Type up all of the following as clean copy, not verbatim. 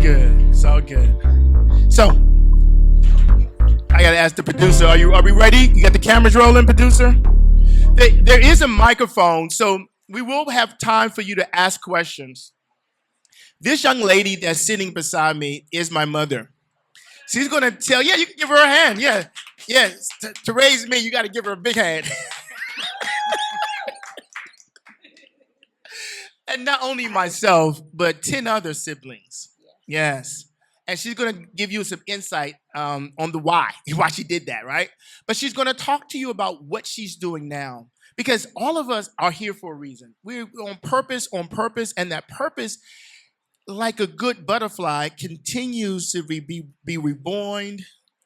good. It's all good. So, I gotta ask the producer, are we ready? You got the cameras rolling, producer? There is a microphone, so we will have time for you to ask questions. This young lady that's sitting beside me is my mother. She's gonna tell, yeah, you can give her a hand. Yeah. Yeah. To raise me, you gotta give her a big hand. And not only myself, but 10 other siblings. Yes. And she's going to give you some insight on the why she did that, right? But she's going to talk to you about what she's doing now. Because all of us are here for a reason. We're on purpose, and that purpose, like a good butterfly, continues to be reborn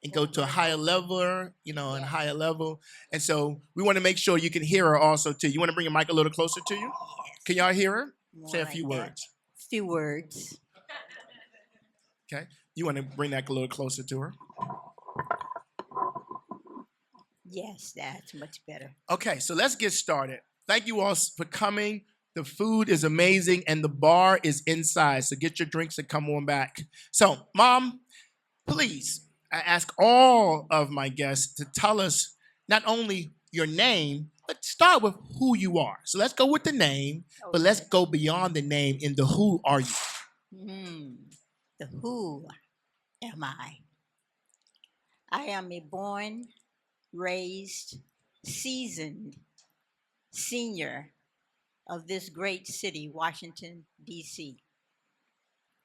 and go to a higher level, and higher level. And so we want to make sure you can hear her also, too. You want to bring your mic a little closer to you? Can y'all hear her? Say a few words. Few words. Okay. You want to bring that a little closer to her? Yes, that's much better. Okay, so let's get started. Thank you all for coming. The food is amazing, and the bar is inside, so get your drinks and come on back. So, Mom, please, I ask all of my guests to tell us not only your name, but start with who you are. So let's go with the name, but let's go beyond the name in the who are you. The who am I? I am a born, raised, seasoned senior of this great city, Washington, D.C.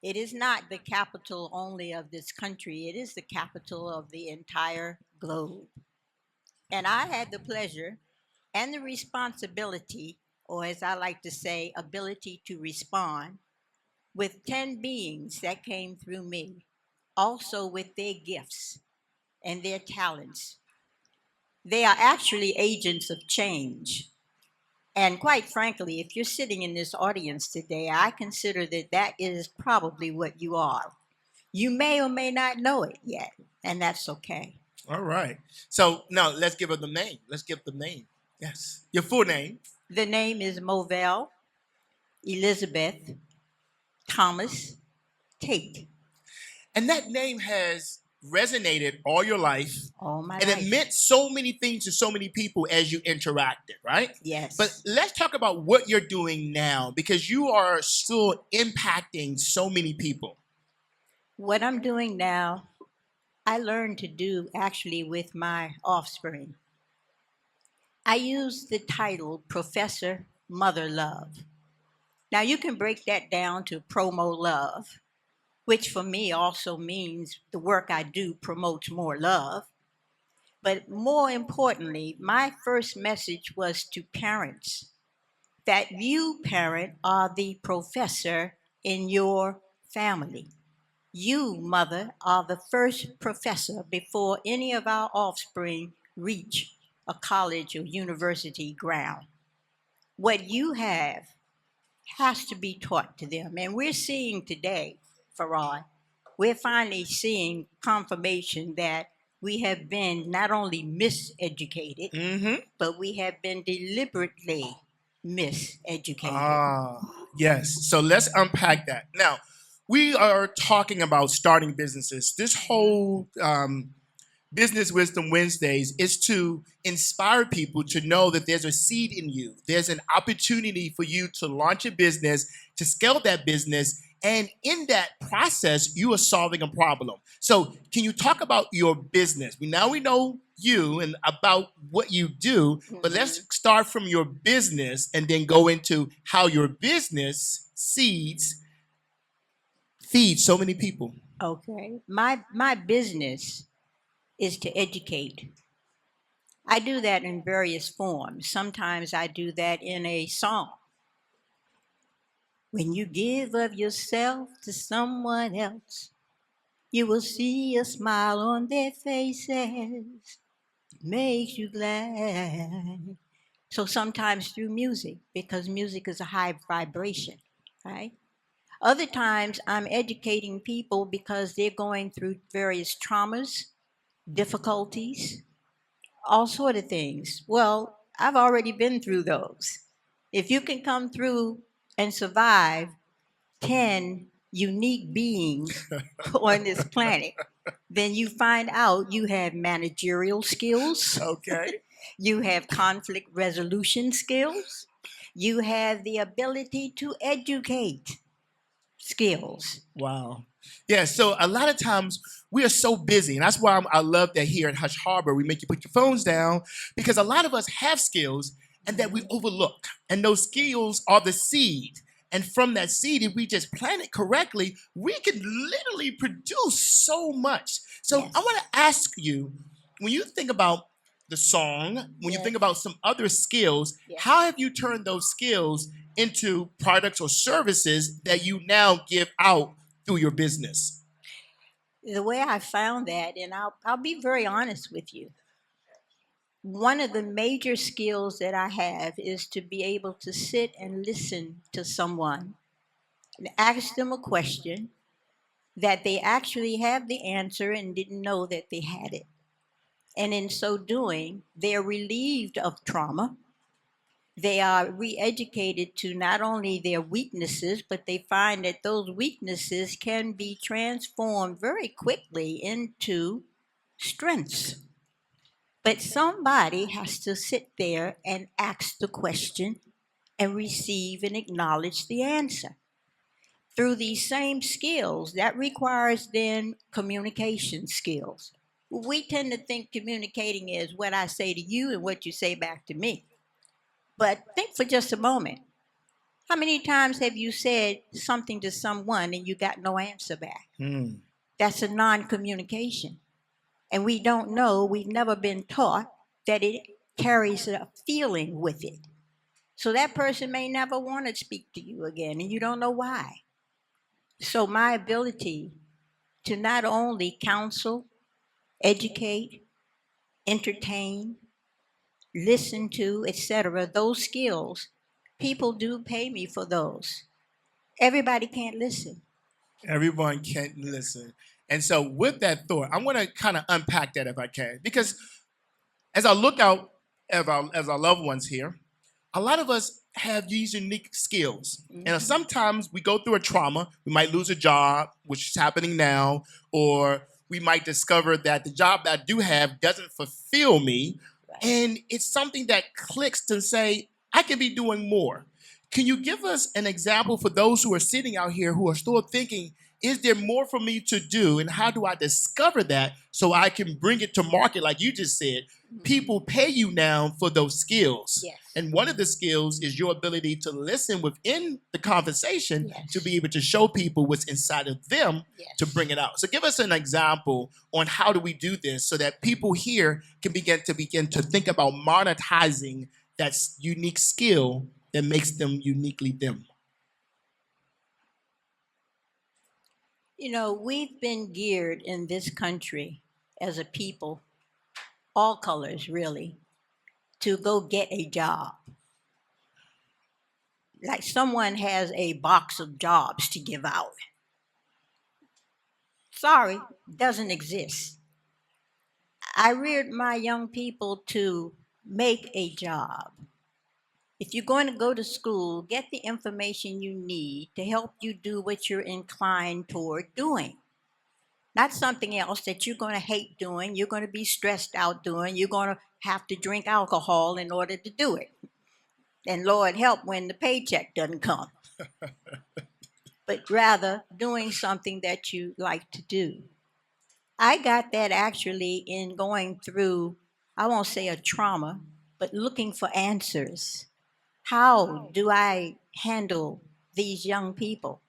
It is not the capital only of this country. It is the capital of the entire globe. And I had the pleasure and the responsibility, or as I like to say, ability to respond with 10 beings that came through me, also with their gifts and their talents. They are actually agents of change. And quite frankly, if you're sitting in this audience today, I consider that is probably what you are. You may or may not know it yet, and that's okay. All right. So now let's give her the name. Let's give the name. Yes. Your full name. The name is Movell Elizabeth Thomas Tate. And that name has resonated all your life. All my life. And it meant so many things to so many people as you interacted, right? Yes. But let's talk about what you're doing now, because you are still impacting so many people. What I'm doing now, I learned to do actually with my offspring. I use the title Professor Mother Love. Now you can break that down to promo love, which for me also means the work I do promotes more love. But more importantly, my first message was to parents that you, parent, are the professor in your family. You, mother, are the first professor before any of our offspring reach a college or university ground. What you have has to be taught to them. And we're seeing today, Furard, we're finally seeing confirmation that we have been not only miseducated, but we have been deliberately miseducated. Yes. So let's unpack that. Now, we are talking about starting businesses. This whole Business Wisdom Wednesdays is to inspire people to know that there's a seed in you. There's an opportunity for you to launch a business, to scale that business, and in that process, you are solving a problem. So can you talk about your business? Now we know you and about what you do, but let's start from your business and then go into how your business feeds so many people. Okay. My business is to educate. I do that in various forms. Sometimes I do that in a song. When you give of yourself to someone else, you will see a smile on their faces. It makes you glad. So sometimes through music, because music is a high vibration, right? Other times I'm educating people because they're going through various traumas, difficulties, all sort of things. Well, I've already been through those. If you can come through and survive 10 unique beings on this planet, then you find out you have managerial skills, Okay. you have conflict resolution skills, you have the ability to educate skills. Wow. Yeah, so a lot of times we are so busy, and that's why I love that here at Hush Harbor we make you put your phones down because a lot of us have skills and that we overlook, and those skills are the seed. And from that seed, if we just plant it correctly, we can literally produce so much. So Yes. I want to ask you, when you think about the song, when you Yes. think about some other skills, Yes. how have you turned those skills into products or services that you now give out through your business? The way I found that, and I'll be very honest with you, one of the major skills that I have is to be able to sit and listen to someone and ask them a question that they actually have the answer and didn't know that they had it. And in so doing, they're relieved of trauma. They are re educated to not only their weaknesses, but they find that those weaknesses can be transformed very quickly into strengths. But somebody has to sit there and ask the question and receive and acknowledge the answer. Through these same skills, that requires then communication skills. We tend to think communicating is what I say to you and what you say back to me. But think for just a moment. How many times have you said something to someone and you got no answer back? That's a non communication. And we don't know, we've never been taught that it carries a feeling with it. So that person may never want to speak to you again, and you don't know why. So, my ability to not only counsel, educate, entertain, listen to, etc., those skills, people do pay me for those. Everybody can't listen. Everyone can't listen. And so, with that thought, I'm going to kind of unpack that if I can. Because as I look out as our loved ones here, a lot of us have these unique skills. And sometimes we go through a trauma. We might lose a job, which is happening now, or we might discover that the job that I do have doesn't fulfill me. Right. And it's something that clicks to say, I can be doing more. Can you give us an example for those who are sitting out here who are still thinking, is there more for me to do? And how do I discover that so I can bring it to market? Like you just said, people pay you now for those skills. Yes. And one of the skills is your ability to listen within the conversation Yes. to be able to show people what's inside of them Yes. to bring it out. So give us an example on how do we do this so that people here can begin to think about monetizing that unique skill that makes them uniquely them. You know, we've been geared in this country as a people, all colors really, to go get a job. Like someone has a box of jobs to give out. Sorry, doesn't exist. I reared my young people to make a job. If you're going to go to school, get the information you need to help you do what you're inclined toward doing. Not something else that you're going to hate doing, you're going to be stressed out doing, you're going to have to drink alcohol in order to do it. And Lord help when the paycheck doesn't come. But rather doing something that you like to do. I got that actually in going through, I won't say a trauma, but looking for answers. How do I handle these young people?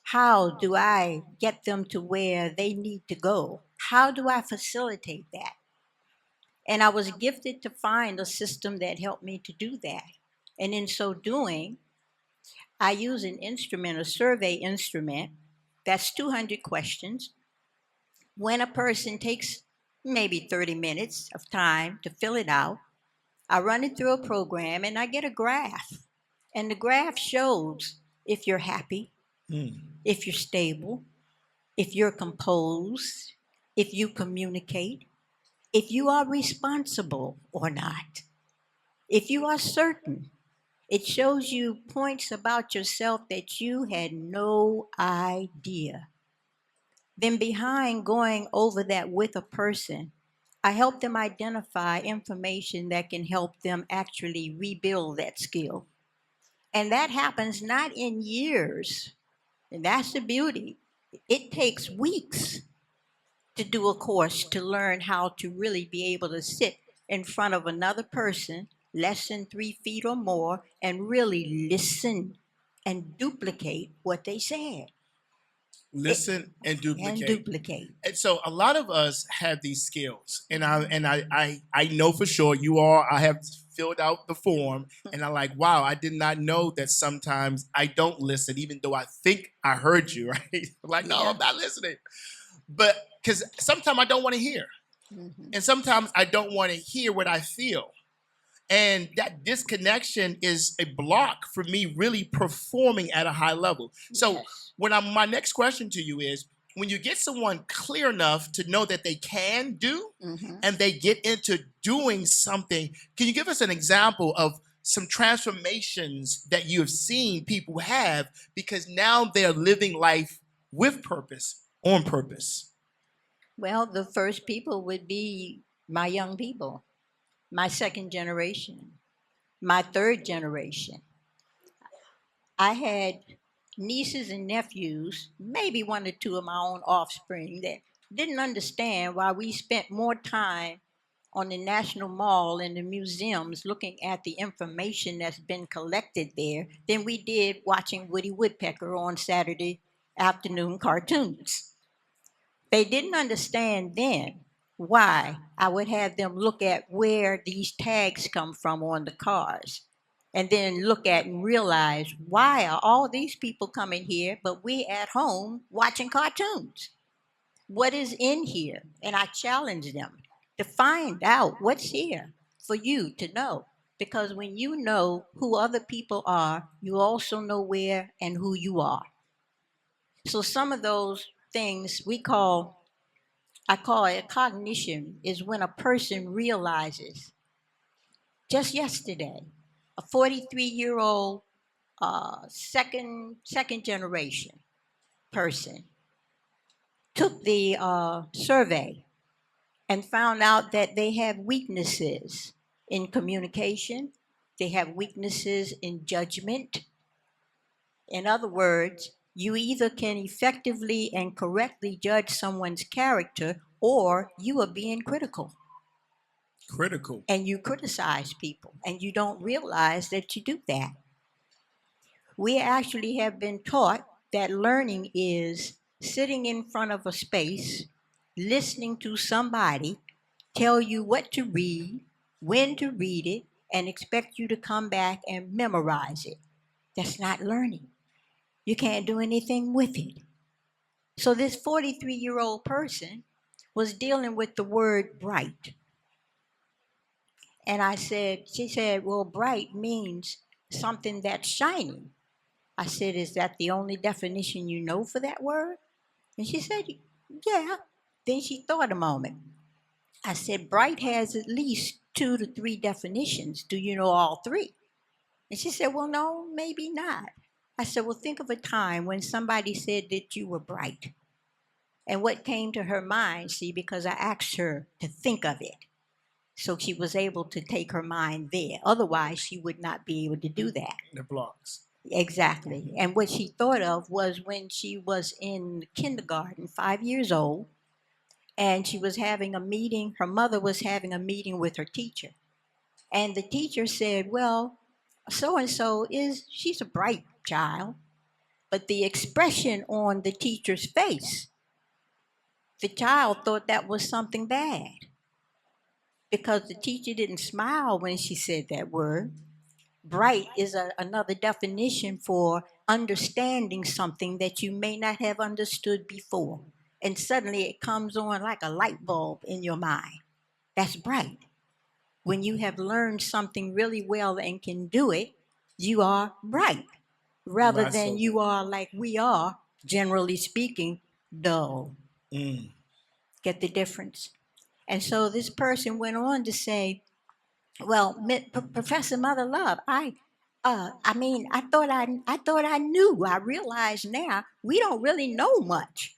How do I get them to where they need to go? How do I facilitate that? And I was gifted to find a system that helped me to do that. And in so doing, I use an instrument, a survey instrument, that's 200 questions. When a person takes maybe 30 minutes of time to fill it out, I run it through a program and I get a graph. And the graph shows if you're happy, if you're stable, if you're composed, if you communicate, if you are responsible or not, if you are certain, It shows you points about yourself that you had no idea. Then, behind going over that with a person, I help them identify information that can help them actually rebuild that skill. And that happens not in years. And that's the beauty. It takes weeks to do a course to learn how to really be able to sit in front of another person, less than 3 feet or more, and really listen and duplicate what they said. Listen and And duplicate. duplicate. And so a lot of us have these skills, and I know for sure you all. I have filled out the form, and I'm like, wow, I did not know that sometimes I don't listen, even though I think I heard you. Right? I'm like, no, Yeah. I'm not listening, but because sometimes I don't want to hear, and sometimes I don't want to hear what I feel. And that disconnection is a block for me really performing at a high level. So Yes. my next question to you is, when you get someone clear enough to know that they can do and they get into doing something, can you give us an example of some transformations that you have seen people have because now they're living life with purpose, on purpose? Well, the first people would be my young people, my second generation, my third generation. I had nieces and nephews, maybe one or two of my own offspring, that didn't understand why we spent more time on the National Mall and the museums looking at the information that's been collected there than we did watching Woody Woodpecker on Saturday afternoon cartoons. They didn't understand then why I would have them look at where these tags come from on the cars and then look at and realize why are all these people coming here but we at home watching cartoons? What is in here? And I challenge them to find out what's here for you to know. Because when you know who other people are, you also know where and who you are. So some of those things I call it cognition, is when a person realizes, just yesterday, a 43-year-old second generation person took the survey and found out that they have weaknesses in communication, they have weaknesses in judgment. In other words, you either can effectively and correctly judge someone's character or you are being critical. Critical. And you criticize people and you don't realize that you do that. We actually have been taught that learning is sitting in front of a space, listening to somebody tell you what to read, when to read it, and expect you to come back and memorize it. That's not learning. You can't do anything with it. So this 43-year-old person was dealing with the word bright. And she said, well, bright means something that's shining. I said, is that the only definition you know for that word? And she said, yeah. Then she thought a moment. I said, bright has at least 2 to 3 definitions. Do you know all 3? And she said, well, no, maybe not. I said, well, think of a time when somebody said that you were bright. And what came to her mind, see, because I asked her to think of it. So she was able to take her mind there. Otherwise, she would not be able to do that. The blocks. Exactly. And what she thought of was when she was in kindergarten, 5 years old, and she was having a meeting. Her mother was having a meeting with her teacher. And the teacher said, well, so-and-so she's a bright child. But the expression on the teacher's face, the child thought that was something bad. Because the teacher didn't smile when she said that word. Bright is another definition for understanding something that you may not have understood before. And suddenly it comes on like a light bulb in your mind. That's bright. When you have learned something really well and can do it, you are bright. Rather than you are like we are, generally speaking, dull. Get the difference? And so this person went on to say, well, Professor Mother Love, I thought I knew. I realize now we don't really know much.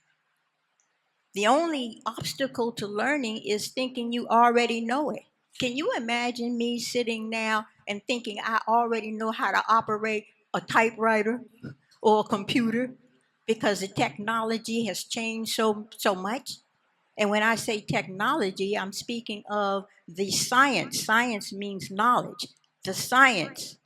The only obstacle to learning is thinking you already know it. Can you imagine me sitting now and thinking I already know how to operate a typewriter or a computer because the technology has changed so much? And when I say technology, I'm speaking of the science. Science means knowledge. The science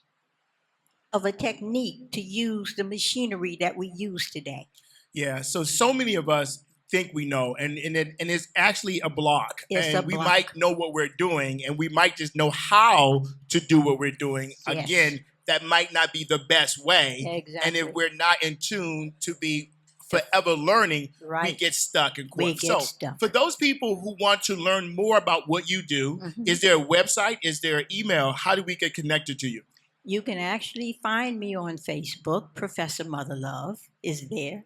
of a technique to use the machinery that we use today. Yeah, so many of us think we know, and it's actually a block. It's and a we block. might know what we're doing, and we might just know how to do what we're doing. Yes. Again, that might not be the best way. Exactly. And if we're not in tune to be forever learning, we Right. get stuck and We quit. get So stuck. for those people who want to learn more about what you do, is there a website? Is there an email? How do we get connected to you? You can actually find me on Facebook. Professor Mother Love is there.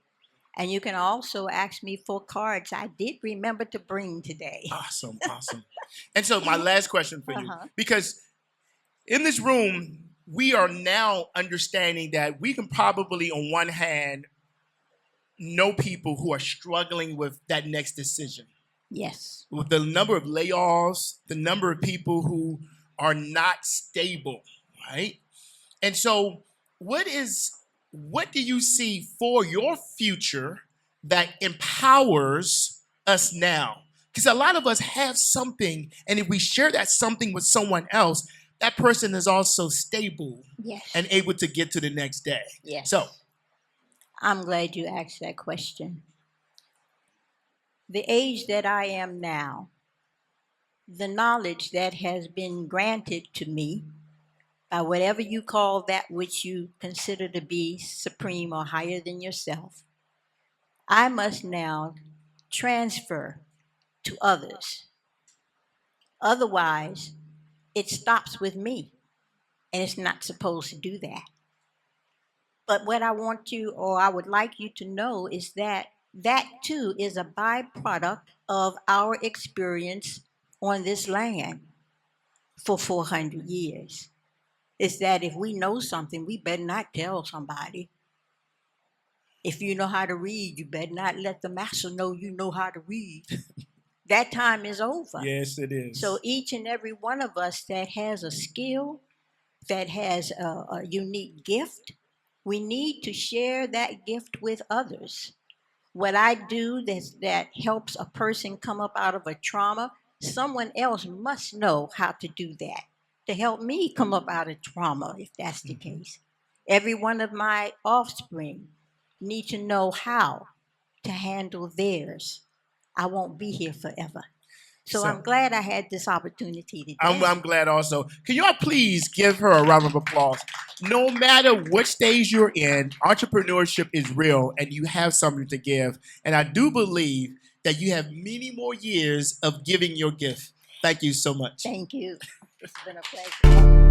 And you can also ask me for cards I did remember to bring today. Awesome. And so my last question for you, because in this room, we are now understanding that we can probably, on one hand, know people who are struggling with that next decision. Yes. With the number of layoffs, the number of people who are not stable, right? And so what do you see for your future that empowers us now? Because a lot of us have something, and if we share that something with someone else, that person is also stable Yes. and able to get to the next day. Yes. So I'm glad you asked that question. The age that I am now, the knowledge that has been granted to me by whatever you call that which you consider to be supreme or higher than yourself, I must now transfer to others. Otherwise, it stops with me, and it's not supposed to do that. But what I want you, or I would like you to know, is that that too is a byproduct of our experience on this land for 400 years. Is that if we know something, we better not tell somebody. If you know how to read, you better not let the master know you know how to read. That time is over. yes, it is. So each and every one of us that has a skill, that has a unique gift, we need to share that gift with others. What I do that helps a person come up out of a trauma, someone else must know how to do that to help me come up out of trauma, if that's the case. Every one of my offspring need to know how to handle theirs. I won't be here forever. So I'm glad I had this opportunity today. I'm glad also. Can y'all please give her a round of applause? No matter what stage you're in, entrepreneurship is real and you have something to give. And I do believe that you have many more years of giving your gift. Thank you so much. Thank you. It's been a pleasure.